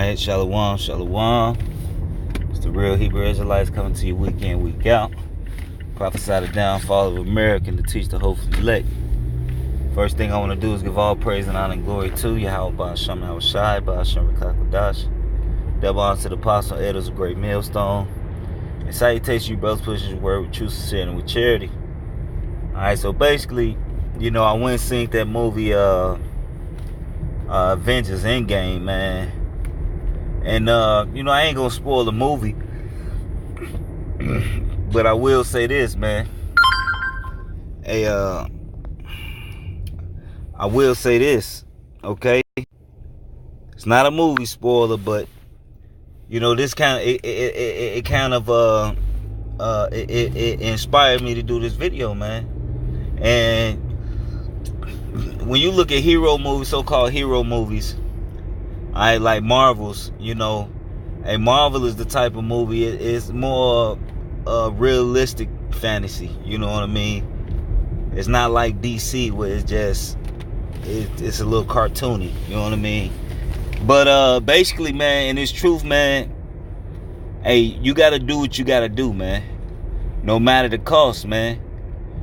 Alright, Shalom, Shalom. It's the real Hebrew Israelites coming to you week in, week out. Prophesy the downfall of America and to teach the hopeful elect. First thing I want to do is give all praise and honor and glory to Yahweh Ba'ashem Yahushai, Ba'ashem Rekakodash. Double honor to the apostle, elders of Great Millstone. And salutation you brothers, pushing your word with truth, sincerity, and with charity. Alright, so basically, I went and seen that movie, Avengers Endgame, man. And, I ain't gonna spoil the movie. But I will say this, man. I will say this, okay? It's not a movie spoiler, but, this kind of, it inspired me to do this video, man. And when you look at hero movies, so-called hero movies, I like Marvels, a Marvel is the type of movie, it's more realistic fantasy, you know what I mean? It's not like DC where it's just, it's a little cartoony, you know what I mean? But basically, man, and it's truth, man, hey, you gotta do what you gotta do, man. No matter the cost, man.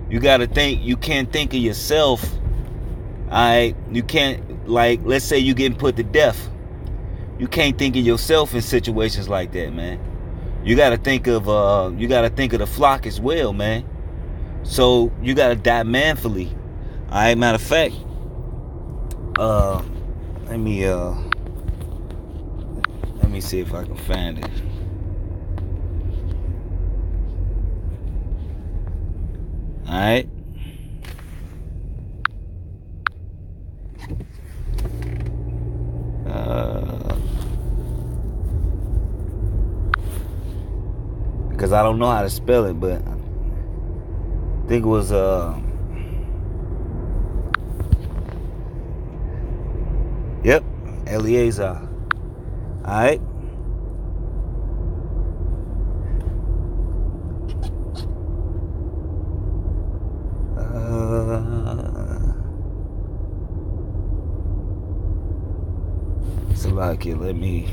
You gotta think, you can't think of yourself, alright? You can't, like, let's say you getting put to death. You can't think of yourself in situations like that, man. You gotta think of the flock as well, man. So you gotta die manfully. Alright, matter of fact, let me see if I can find it. Alright. Because I don't know how to spell it, but I think it was yep, Eleazar. Alright. Let me,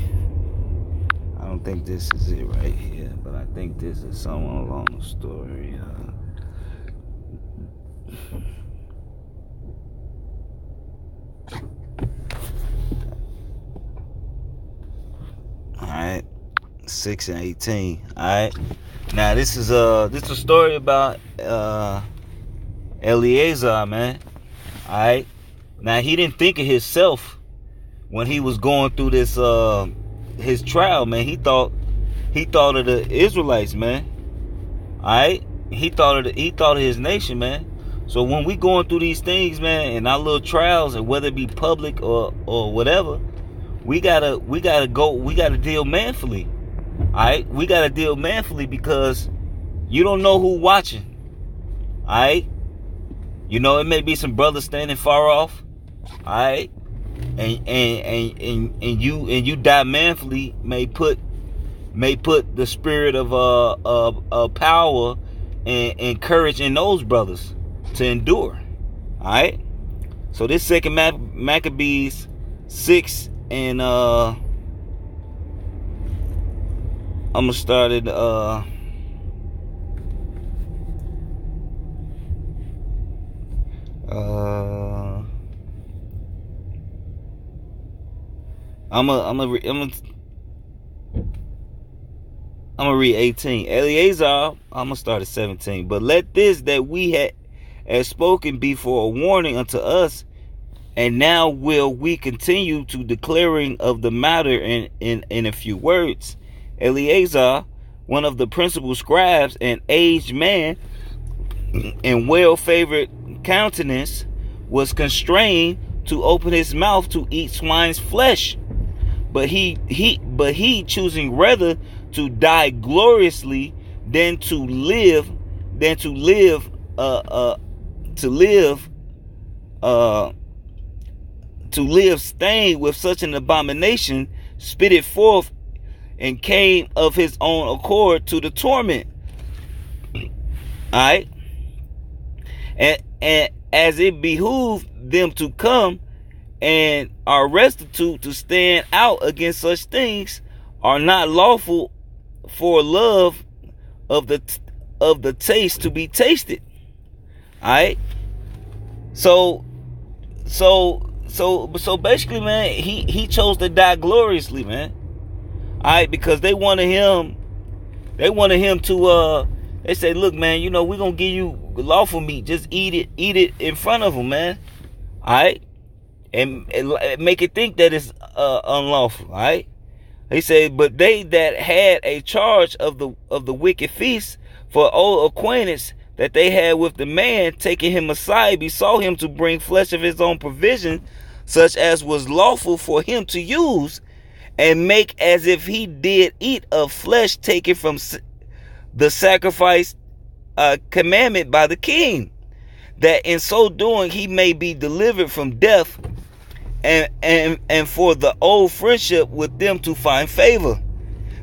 I don't think this is it right here, but I think this is somewhere along the story. Alright, 6 and 18. Alright. Now this is a story about Eleazar, man. Alright. Now he didn't think of himself when he was going through this his trial, man. He thought of the Israelites, man. Alright? He thought of his nation, man. So when we going through these things, man, and our little trials, and whether it be public or whatever, we gotta deal manfully. Alright? We gotta deal manfully because you don't know who watching. Alright? It may be some brothers standing far off. Alright? And you die manfully may put the spirit of power and courage in those brothers to endure. All right. So this second Maccabees 6 and I'm gonna start it. I'm gonna read 18. Eleazar, I'm gonna start at 17. But let this that we had spoken be for a warning unto us, and now will we continue to declaring of the matter in a few words. Eleazar, one of the principal scribes, an aged man and well-favored countenance, was constrained to open his mouth to eat swine's flesh. But he choosing rather to die gloriously than to live stained with such an abomination, spit it forth and came of his own accord to the torment. Alright. And as it behooved them to come and are restitute to stand out against such things are not lawful for love of the taste to be tasted. All right. So basically, man, he chose to die gloriously, man. All right, because they wanted him to they said, look, man, we're gonna give you lawful meat, just eat it in front of them, man. All right, and make it think that it's unlawful. All right. He said, but they that had a charge of the wicked feast, for old acquaintance that they had with the man, taking him aside, besought him to bring flesh of his own provision, such as was lawful for him to use, and make as if he did eat of flesh taken from the sacrifice commandment by the king, that in so doing he may be delivered from death, and for the old friendship with them to find favor.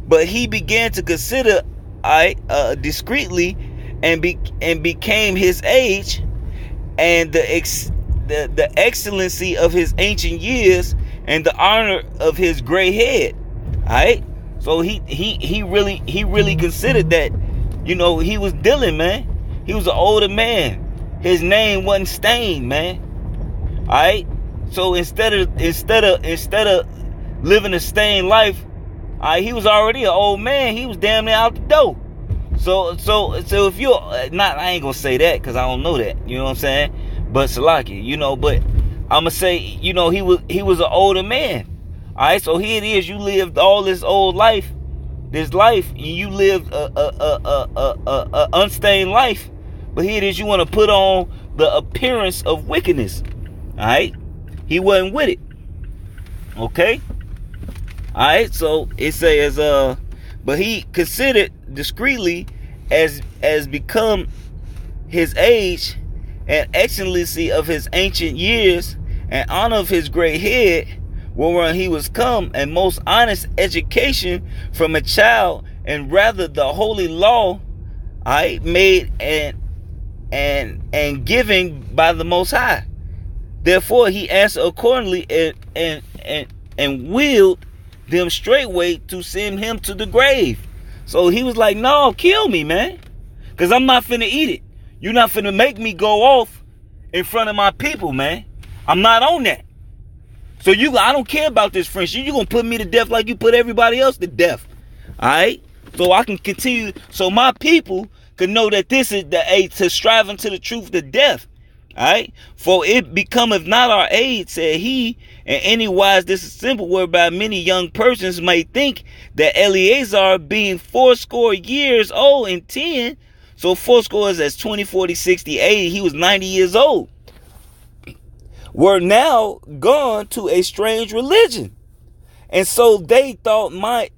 But he began to consider discreetly, and became his age, and the excellency of his ancient years, and the honor of his gray head. All right. So he really considered that, he was dealing, man. He was an older man. His name wasn't stained, man. All right. So instead of living a stained life, he was already an old man. He was damn near out the door. So if you're not, I ain't gonna say that because I don't know that. You know what I'm saying? But Salaki, but I'm gonna say, he was an older man. All right. So here it is. You lived all this old life, and you lived a unstained life. But here it is. You want to put on the appearance of wickedness. All right. He wasn't with it. Okay. All right. So it says, but he considered discreetly as become his age, and excellency of his ancient years, and honor of his gray head, whereon he was come, and most honest education from a child, and rather the holy law I made and given by the Most High. Therefore he answered accordingly, and willed them straightway to send him to the grave. So he was like, no, kill me, man, because I'm not finna eat it. You're not finna make me go off in front of my people, man. I'm not on that. So I don't care about this friendship. You're gonna put me to death like you put everybody else to death. All right. So I can continue. So my people can know that this is the age to strive unto the truth to death. All right. For it becometh not our age, said he, and anywise this is simple, whereby many young persons may think that Eleazar, being 80 years old and 10, so 80 is as 20, 40, 60, 80, he was 90 years old, were now gone to a strange religion. And so they thought my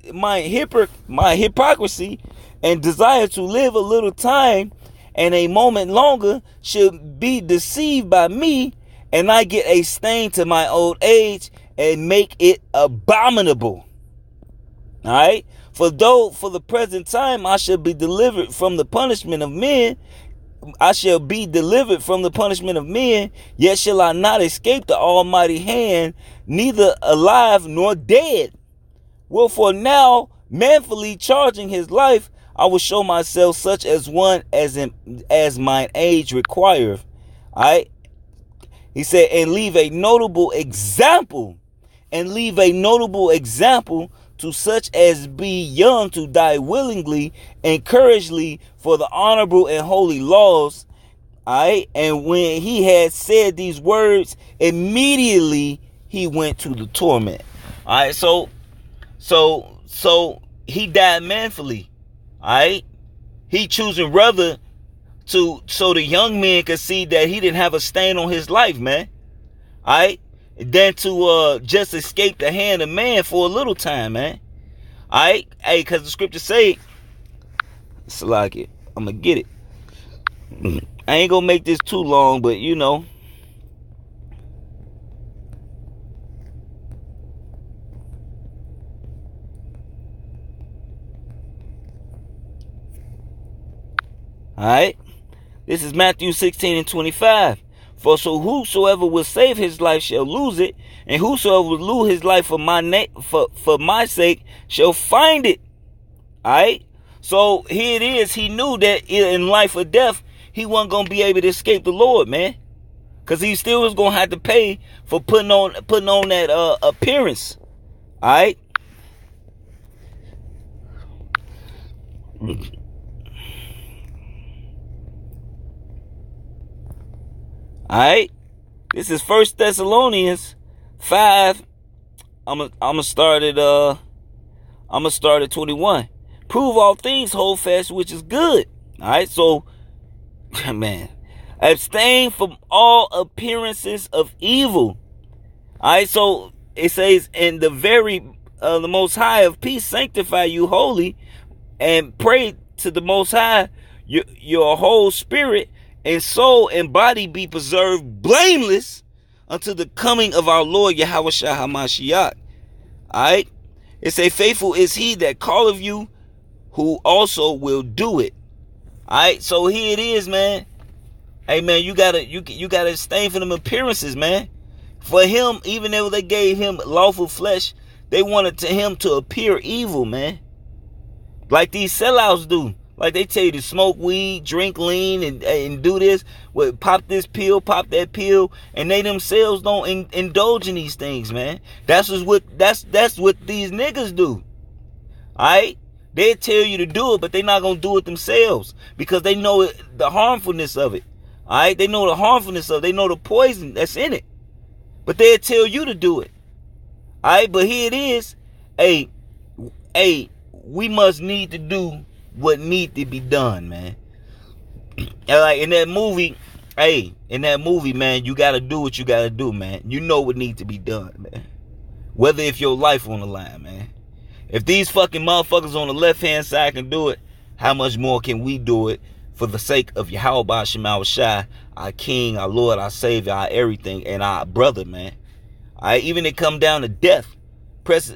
hypocrisy and desire to live a little time and a moment longer should be deceived by me, and I get a stain to my old age and make it abominable. All right. For though for the present time I shall be delivered from the punishment of men, yet shall I not escape the almighty hand, neither alive nor dead. Wherefore now, manfully charging his life, I will show myself such as one as mine age requireth. All right. He said, and leave a notable example, to such as be young to die willingly and courageously for the honorable and holy laws. All right. And when he had said these words, immediately he went to the torment. All right. So he died manfully. All right. He choosing rather so the young man could see that he didn't have a stain on his life, man. All right. Than to just escape the hand of man for a little time, man. All right. Hey, because the scriptures say, it's like it. I'm going to get it. I ain't going to make this too long, but All right. This is Matthew 16 and 25. For so whosoever will save his life shall lose it, and whosoever will lose his life for my sake shall find it. Alright? So here it is. He knew that in life or death, he wasn't going to be able to escape the Lord, man. Because he still was going to have to pay for putting on that appearance. Alright? Alright? This is 1 Thessalonians 5. I'ma start at 21. Prove all things, hold fast which is good. Alright, so man, abstain from all appearances of evil. Alright, so it says, and the Most High of peace sanctify you wholly, and pray to the Most High your whole spirit and soul and body be preserved blameless unto the coming of our Lord Yahushua HaMashiach. Alright, it say, faithful is he that calleth you, who also will do it. Alright, so here it is, man. Hey, man, you gotta abstain from them appearances, man. For him, even though they gave him lawful flesh, they wanted him to appear evil, man. Like these sellouts do. Like they tell you to smoke weed, drink lean, and do this, pop this pill, pop that pill, and they themselves don't indulge in these things, man. That's what these niggas do. Alright? They tell you to do it, but they're not gonna do it themselves because they know the harmfulness of it. Alright? They know the harmfulness of it. They know the poison that's in it. But they'll tell you to do it. Alright, but here it is. Hey, we must need to do what need to be done, man. And like in that movie, man, you gotta do what you gotta do, man. You know what needs to be done, man. Whether if your life on the line, man. If these fucking motherfuckers on the left-hand side can do it, how much more can we do it for the sake of Yahuwah Shema Shai, our King, our Lord, our Savior, our everything, and our brother, man. Alright, even it come down to death. Precious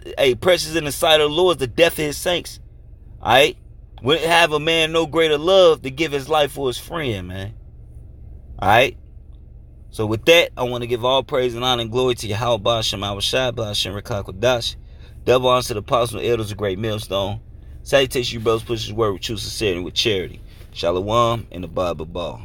in the sight of the Lord is the death of his saints. Alright? Wouldn't have a man no greater love to give his life for his friend, man. Alright? So with that, I want to give all praise and honor and glory to Yahuwah Shema Shai, B'Hashem Rekah Kodash. Double honor to the apostles and elders of Great Millstone. Salutations, you brothers, push his word with true sincerity and with charity. Shalom and the Bible ball.